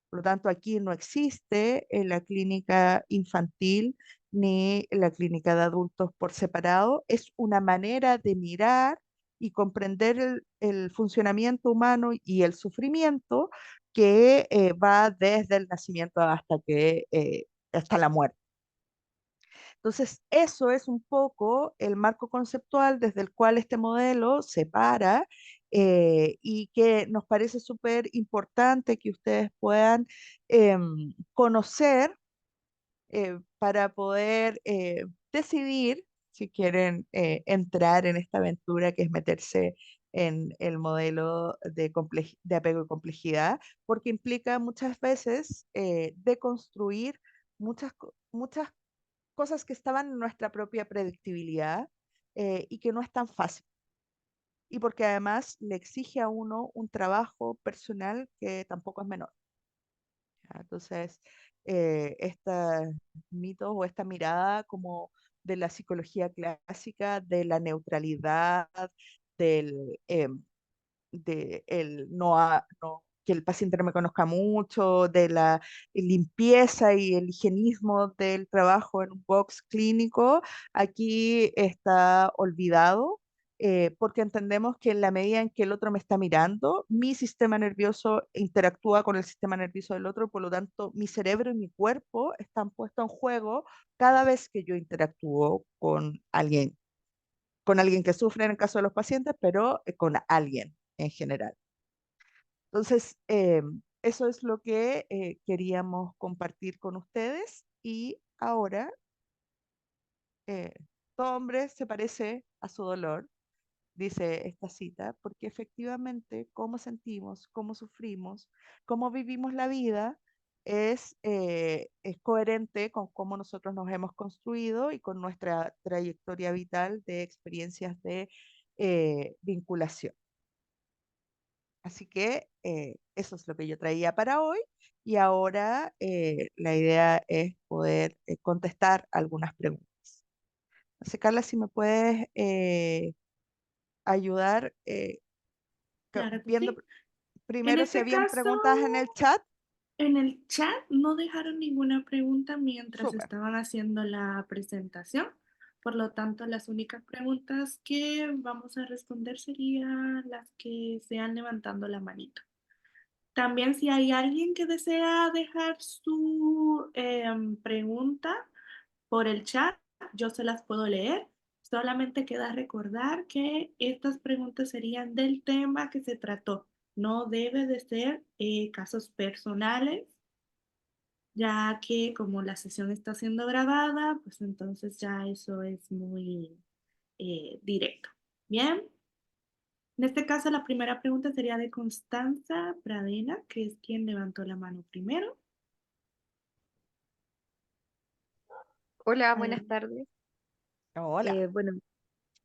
Por lo tanto, aquí no existe en la clínica infantil ni en la clínica de adultos por separado. Es una manera de mirar y comprender el funcionamiento humano y el sufrimiento que va desde el nacimiento hasta la muerte. Entonces, eso es un poco el marco conceptual desde el cual este modelo se para, y que nos parece súper importante que ustedes puedan conocer, para poder decidir si quieren entrar en esta aventura que es meterse en el modelo de apego y complejidad, porque implica muchas veces deconstruir muchas cosas que estaban en nuestra propia predictibilidad, y que no es tan fácil. Y porque además le exige a uno un trabajo personal que tampoco es menor. ¿Ya? Entonces, estos mitos o esta mirada como de la psicología clásica, de la neutralidad, del, de el que el paciente no me conozca mucho, de la limpieza y el higienismo del trabajo en un box clínico, aquí está olvidado. porque entendemos que en la medida en que el otro me está mirando, mi sistema nervioso interactúa con el sistema nervioso del otro, por lo tanto, mi cerebro y mi cuerpo están puestos en juego cada vez que yo interactúo con alguien que sufre en el caso de los pacientes, pero con alguien en general. Entonces, eso es lo que queríamos compartir con ustedes y ahora eh, todo hombre se parece a su dolor, dice esta cita, porque efectivamente cómo sentimos, cómo sufrimos, cómo vivimos la vida es coherente con cómo nosotros nos hemos construido y con nuestra trayectoria vital de experiencias de vinculación. Así que eso es lo que yo traía para hoy y ahora la idea es poder contestar algunas preguntas. No sé, Carla, si me puedes ayudar Claro que viendo sí. En primero si este habían caso, preguntas en el chat. en el chat no dejaron ninguna pregunta mientras Súper. estaban haciendo la presentación. Por lo tanto, las únicas preguntas que vamos a responder serían las que sean levantando la manito. También si hay alguien que desea dejar su pregunta por el chat, yo se las puedo leer. Solamente queda recordar que estas preguntas serían del tema que se trató. No debe de ser casos personales, ya que como la sesión está siendo grabada, pues entonces ya eso es muy directo. Bien, en este caso la primera pregunta sería de Constanza Pradena, que es quien levantó la mano primero. Hola, buenas Adelante. tardes. Hola. Bueno,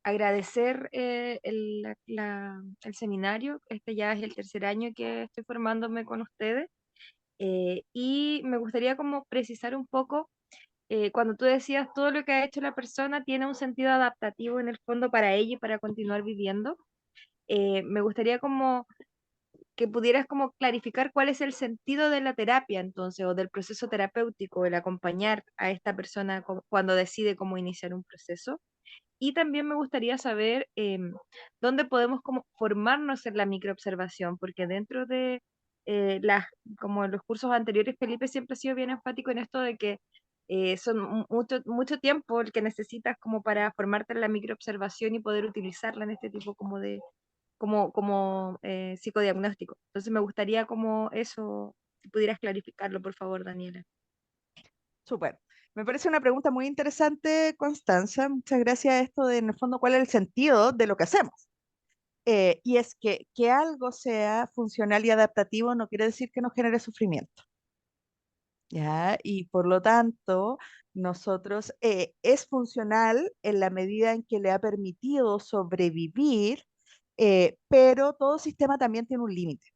agradecer el seminario. Este ya es el tercer año que estoy formándome con ustedes. Y me gustaría como precisar un poco, cuando tú decías todo lo que ha hecho la persona tiene un sentido adaptativo en el fondo para ella y para continuar viviendo. Me gustaría como que pudieras como clarificar cuál es el sentido de la terapia entonces, o del proceso terapéutico, el acompañar a esta persona cuando decide cómo iniciar un proceso. Y también me gustaría saber dónde podemos como formarnos en la microobservación, porque dentro de como en los cursos anteriores, Felipe siempre ha sido bien enfático en esto de que son mucho tiempo el que necesitas como para formarte en la microobservación y poder utilizarla en este tipo como de psicodiagnóstico. Entonces me gustaría como eso, si pudieras clarificarlo, por favor, Daniela. Súper. Me parece una pregunta muy interesante, Constanza. Muchas gracias a esto de, en el fondo, cuál es el sentido de lo que hacemos. Y es que algo sea funcional y adaptativo no quiere decir que no genere sufrimiento. ¿Ya? Y por lo tanto, nosotros es funcional en la medida en que le ha permitido sobrevivir, pero todo sistema también tiene un límite.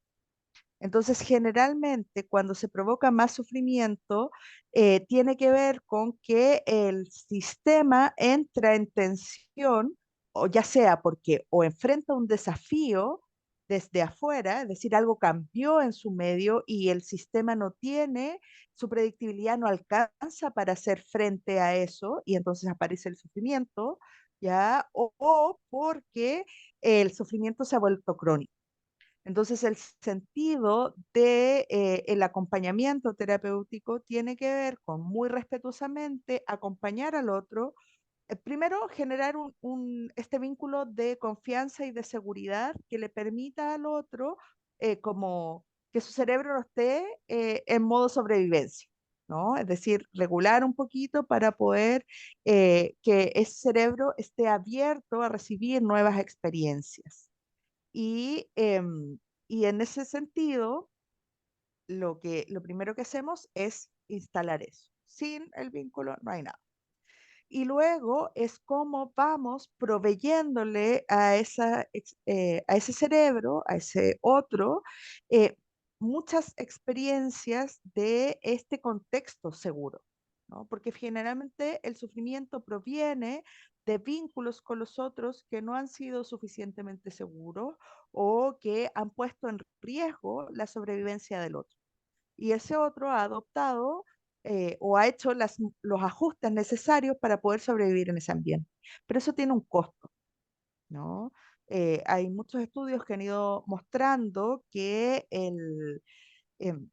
Entonces, generalmente, cuando se provoca más sufrimiento, tiene que ver con que el sistema entra en tensión, o ya sea porque o enfrenta un desafío desde afuera, es decir, algo cambió en su medio y el sistema no tiene, su predictibilidad no alcanza para hacer frente a eso, y entonces aparece el sufrimiento, ¿ya? O porque el sufrimiento se ha vuelto crónico. Entonces, el sentido de el acompañamiento terapéutico tiene que ver con muy respetuosamente acompañar al otro. Primero, generar este vínculo de confianza y de seguridad que le permita al otro como que su cerebro no esté en modo sobrevivencia, ¿no? Es decir, regular un poquito para poder que ese cerebro esté abierto a recibir nuevas experiencias. Y, y en ese sentido, lo primero que hacemos es instalar eso. Sin el vínculo no hay nada. Y luego es cómo vamos proveyéndole a ese cerebro, a ese otro, eh, muchas experiencias de este contexto seguro, ¿no? Porque generalmente el sufrimiento proviene de vínculos con los otros que no han sido suficientemente seguros o que han puesto en riesgo la sobrevivencia del otro. Y ese otro ha adoptado o ha hecho los ajustes necesarios para poder sobrevivir en ese ambiente. Pero eso tiene un costo. ¿no? Hay muchos estudios que han ido mostrando que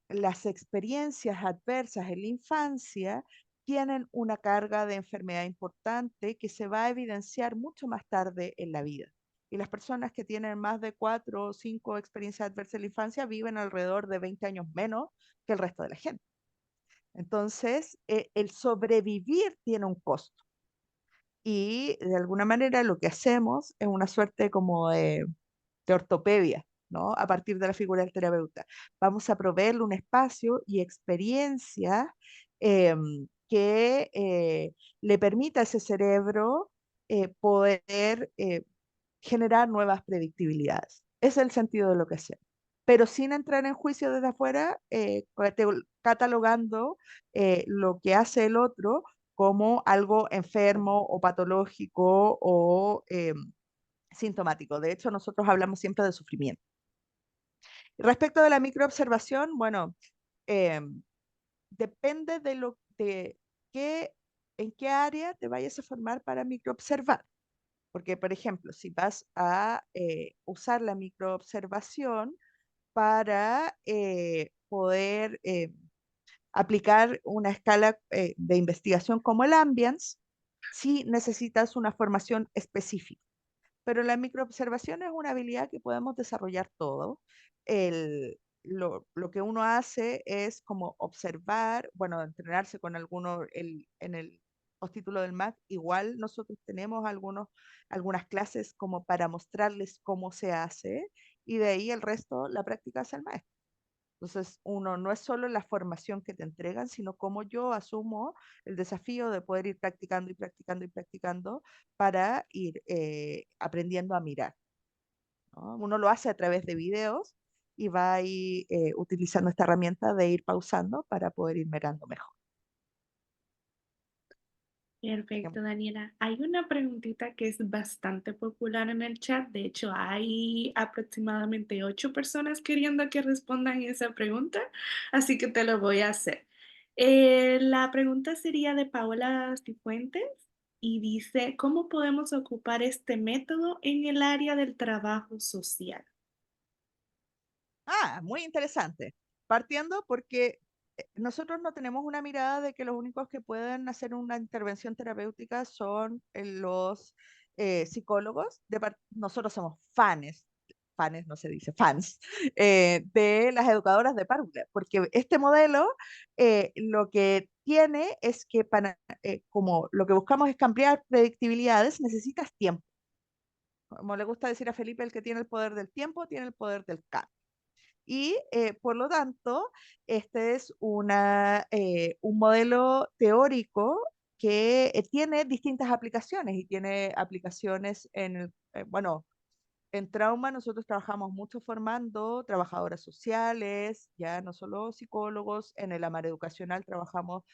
las experiencias adversas en la infancia tienen una carga de enfermedad importante que se va a evidenciar mucho más tarde en la vida. Y las personas que tienen más de 4 o 5 experiencias adversas en la infancia viven alrededor de 20 años menos que el resto de la gente. Entonces, el sobrevivir tiene un costo. Y de alguna manera lo que hacemos es una suerte como de ortopedia, ¿no? A partir de la figura del terapeuta. Vamos a proveerle un espacio y experiencia que le permita a ese cerebro poder generar nuevas predictibilidades. Ese es el sentido de lo que hacemos. Pero sin entrar en juicio desde afuera, catalogando lo que hace el otro como algo enfermo o patológico o sintomático. De hecho, nosotros hablamos siempre de sufrimiento. Respecto de la microobservación, bueno, eh, depende de qué, en qué área te vayas a formar para microobservar. Porque, por ejemplo, si vas a usar la microobservación para poder aplicar una escala de investigación como el Ambience, sí necesitas una formación específica. Pero la microobservación es una habilidad que podemos desarrollar todo. Lo que uno hace es como observar, bueno, entrenarse con alguno, en el postítulo del MAC, igual nosotros tenemos algunas clases como para mostrarles cómo se hace y de ahí el resto, la práctica hace el maestro. Entonces, uno no es solo la formación que te entregan, sino cómo yo asumo el desafío de poder ir practicando y practicando y practicando para ir aprendiendo a mirar, ¿no? Uno lo hace a través de videos y va ahí utilizando esta herramienta de ir pausando para poder ir mirando mejor. Perfecto, Daniela. Hay una preguntita que es bastante popular en el chat. De hecho, hay aproximadamente 8 personas queriendo que respondan esa pregunta, así que te lo voy a hacer. La pregunta sería de Paola Cifuentes y dice, ¿cómo podemos ocupar este método en el área del trabajo social? Ah, muy interesante. Partiendo porque nosotros no tenemos una mirada de que los únicos que pueden hacer una intervención terapéutica son los psicólogos. Nosotros somos fans no se dice, fans, de las educadoras de párvula, porque este modelo lo que tiene es que como lo que buscamos es cambiar predictibilidades, necesitas tiempo. Como le gusta decir a Felipe, el que tiene el poder del tiempo tiene el poder del cambio. Y por lo tanto, este es un modelo teórico que tiene distintas aplicaciones y tiene aplicaciones bueno, en trauma nosotros trabajamos mucho formando trabajadoras sociales, ya no solo psicólogos. En el AMAR educacional trabajamos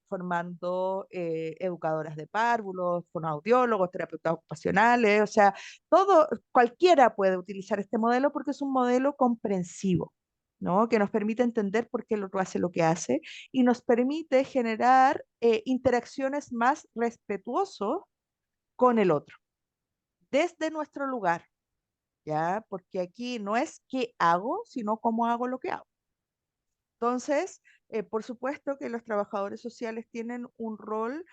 formando educadoras de párvulos, fonoaudiólogos, terapeutas ocupacionales, o sea, cualquiera puede utilizar este modelo porque es un modelo comprensivo, ¿no? Que nos permite entender por qué el otro hace lo que hace y nos permite generar interacciones más respetuosas con el otro, desde nuestro lugar, ¿ya? Porque aquí no es qué hago, sino cómo hago lo que hago. Entonces, por supuesto que los trabajadores sociales tienen un rol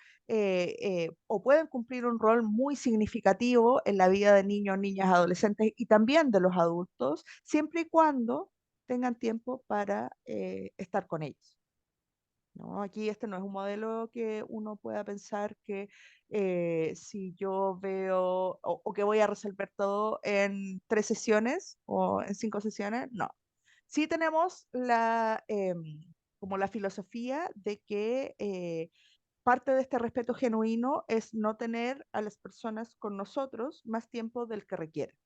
o pueden cumplir un rol muy significativo en la vida de niños, niñas, adolescentes y también de los adultos, siempre y cuando tengan tiempo para estar con ellos, ¿no? Aquí este no es un modelo que uno pueda pensar que si yo veo o que voy a resolver todo en 3 sesiones o en 5 sesiones, no. Sí tenemos como la filosofía de que parte de este respeto genuino es no tener a las personas con nosotros más tiempo del que requieren,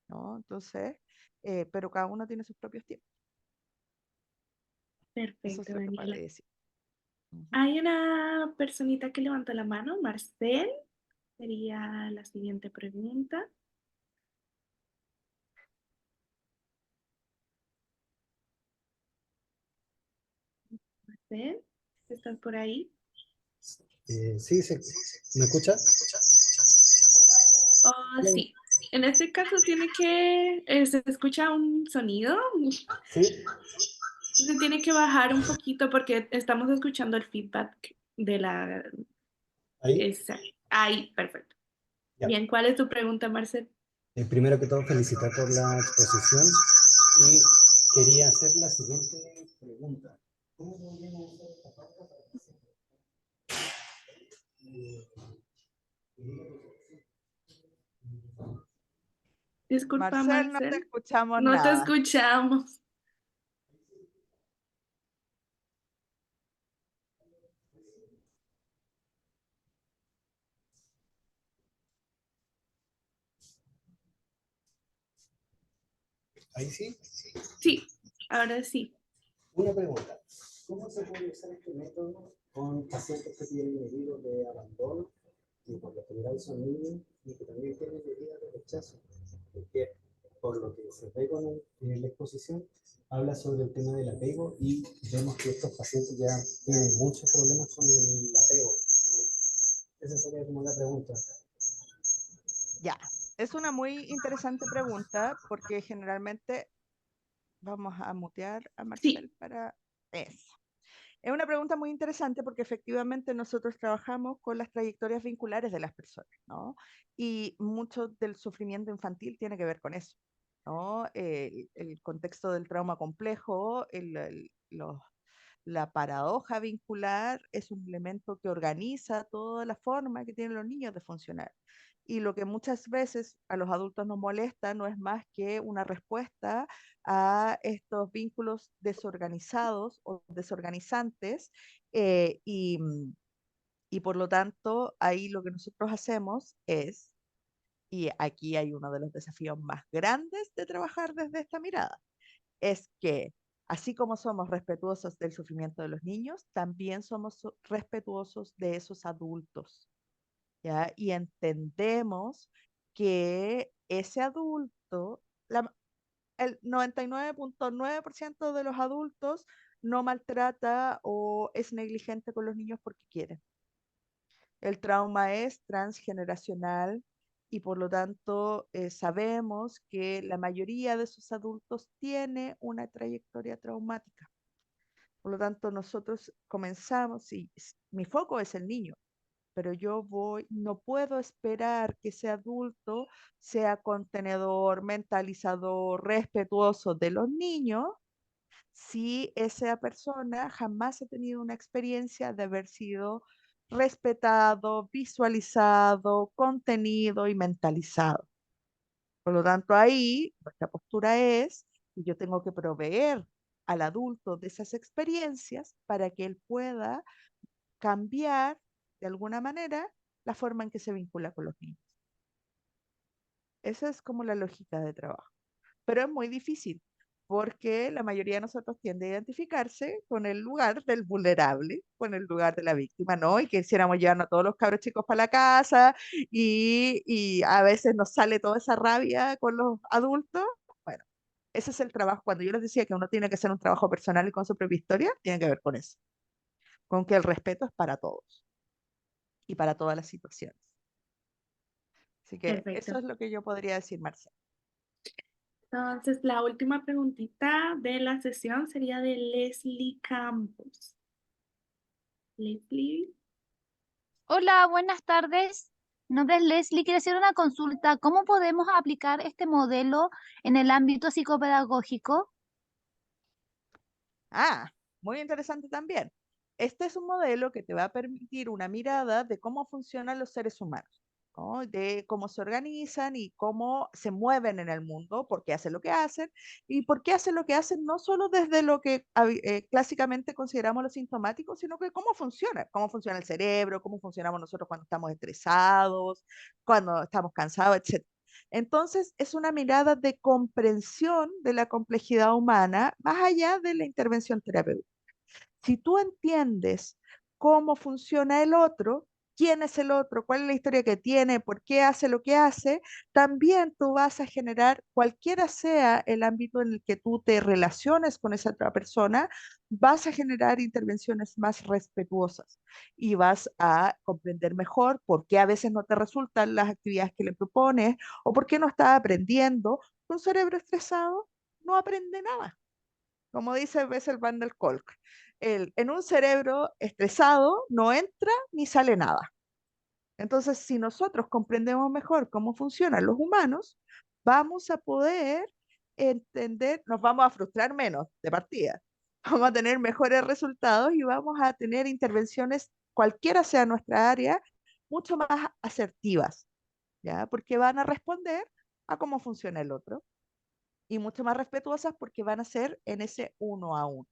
¿no? Entonces, pero cada uno tiene sus propios tiempos. Eso Perfecto, es lo que puedo Daniela. decir. Ujú. Hay una personita que levantó la mano, Marcel, sería la siguiente pregunta. Marcel, ¿estás por ahí? Sí, ¿me escucha? sí. En este caso tiene que, se escucha un sonido, Sí, se tiene que bajar un poquito porque estamos escuchando el feedback de la... ahí. Esa. Ahí, perfecto. Ya. Bien, ¿cuál es tu pregunta, Marcel? Primero que todo, felicitar por la exposición y quería hacer la siguiente pregunta. ¿Cómo podríamos hacer esta pauta para que sea? Disculpa, Marcel, no te Marcel. escuchamos No te nada. escuchamos. Ahí sí. Sí, ahora sí. Una pregunta. ¿Cómo se puede usar este método con pacientes que tienen heridos de abandono y por lo general son niños y que también tienen heridas de rechazo? Porque por lo que se ve en la exposición, habla sobre el tema del apego y vemos que estos pacientes ya tienen muchos problemas con el apego. Esa sería como la pregunta. Ya, es una muy interesante pregunta porque generalmente vamos a mutear a Sí, Marcel para eso. Es una pregunta muy interesante porque efectivamente nosotros trabajamos con las trayectorias vinculares de las personas, ¿no? Y mucho del sufrimiento infantil tiene que ver con eso, ¿no? El contexto del trauma complejo, la paradoja vincular es un elemento que organiza toda la forma que tienen los niños de funcionar. Y lo que muchas veces a los adultos nos molesta no es más que una respuesta a estos vínculos desorganizados o desorganizantes y por lo tanto ahí lo que nosotros hacemos es, y aquí hay uno de los desafíos más grandes de trabajar desde esta mirada, es que así como somos respetuosos del sufrimiento de los niños, también somos respetuosos de esos adultos, ¿ya? Y entendemos que ese adulto, el 99.9% de los adultos no maltrata o es negligente con los niños porque quiere. El trauma es transgeneracional y por lo tanto sabemos que la mayoría de sus adultos tiene una trayectoria traumática. Por lo tanto, nosotros comenzamos y mi foco es el niño, pero no puedo esperar que ese adulto sea contenedor, mentalizador, respetuoso de los niños si esa persona jamás ha tenido una experiencia de haber sido respetado, visualizado, contenido y mentalizado. Por lo tanto, ahí nuestra postura es que yo tengo que proveer al adulto de esas experiencias para que él pueda cambiar de alguna manera la forma en que se vincula con los niños. Esa es como la lógica de trabajo. Pero es muy difícil porque la mayoría de nosotros tiende a identificarse con el lugar del vulnerable, con el lugar de la víctima, ¿no? Y que quisiéramos llevarnos a todos los cabros chicos para la casa y a veces nos sale toda esa rabia con los adultos. Bueno, ese es el trabajo. Cuando yo les decía que uno tiene que hacer un trabajo personal y con su propia historia, tiene que ver con eso, con que el respeto es para todos y para todas las situaciones. Así que eso perfecto. es lo que yo podría decir, Marcela. Entonces, la última preguntita de la sesión sería de Leslie Campos. Leslie. Hola, buenas tardes. Mi nombre es Leslie. Quiero hacer una consulta. ¿Cómo podemos aplicar este modelo en el ámbito psicopedagógico? Ah, muy interesante también. Este es un modelo que te va a permitir una mirada de cómo funcionan los seres humanos, ¿no? De cómo se organizan y cómo se mueven en el mundo, por qué hacen lo que hacen y por qué hacen lo que hacen no solo desde lo que clásicamente consideramos lo sintomático, sino que cómo funciona el cerebro, cómo funcionamos nosotros cuando estamos estresados, cuando estamos cansados, etc. Entonces, es una mirada de comprensión de la complejidad humana más allá de la intervención terapéutica. Si tú entiendes cómo funciona el otro, quién es el otro, cuál es la historia que tiene, por qué hace lo que hace, también tú vas a generar, cualquiera sea el ámbito en el que tú te relaciones con esa otra persona, vas a generar intervenciones más respetuosas y vas a comprender mejor por qué a veces no te resultan las actividades que le propones o por qué no estás aprendiendo. Un cerebro estresado no aprende nada. Como dice Bessel van der Kolk, en un cerebro estresado no entra ni sale nada. Entonces, si nosotros comprendemos mejor cómo funcionan los humanos, vamos a poder entender, nos vamos a frustrar menos de partida, vamos a tener mejores resultados y vamos a tener intervenciones, cualquiera sea nuestra área, mucho más asertivas, ¿ya? Porque van a responder a cómo funciona el otro y mucho más respetuosas porque van a ser en ese uno a uno.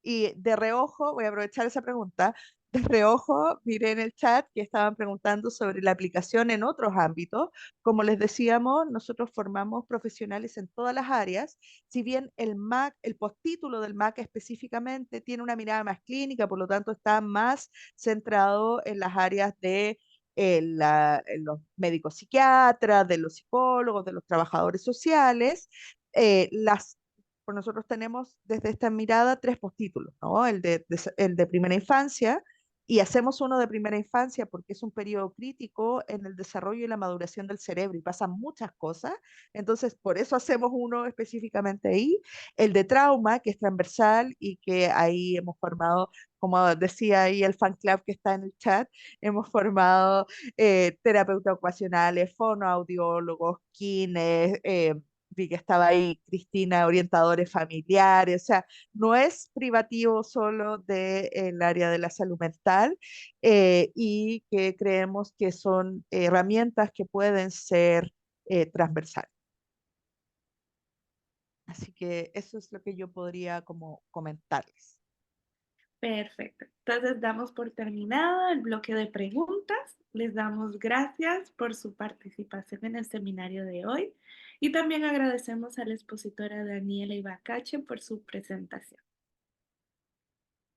Y de reojo, voy a aprovechar esa pregunta, de reojo miré en el chat que estaban preguntando sobre la aplicación en otros ámbitos. Como les decíamos, nosotros formamos profesionales en todas las áreas. Si bien el MAC, el postítulo del MAC específicamente tiene una mirada más clínica, por lo tanto está más centrado en las áreas de los médicos psiquiatras, de los psicólogos, de los trabajadores sociales, las pues nosotros tenemos desde esta mirada tres postítulos, ¿no? El de primera infancia, y hacemos uno de primera infancia porque es un periodo crítico en el desarrollo y la maduración del cerebro y pasan muchas cosas, entonces por eso hacemos uno específicamente ahí. El de trauma, que es transversal y que ahí hemos formado, como decía ahí el fan club que está en el chat, hemos formado terapeutas ocupacionales, fonoaudiólogos, kines, vi que estaba ahí Cristina, orientadores familiares, o sea, no es privativo solo del área de la salud mental y que creemos que son herramientas que pueden ser transversales. Así que eso es lo que yo podría como comentarles. Perfecto. Entonces damos por terminado el bloque de preguntas. Les damos gracias por su participación en el seminario de hoy y también agradecemos a la expositora Daniela Ibacache por su presentación.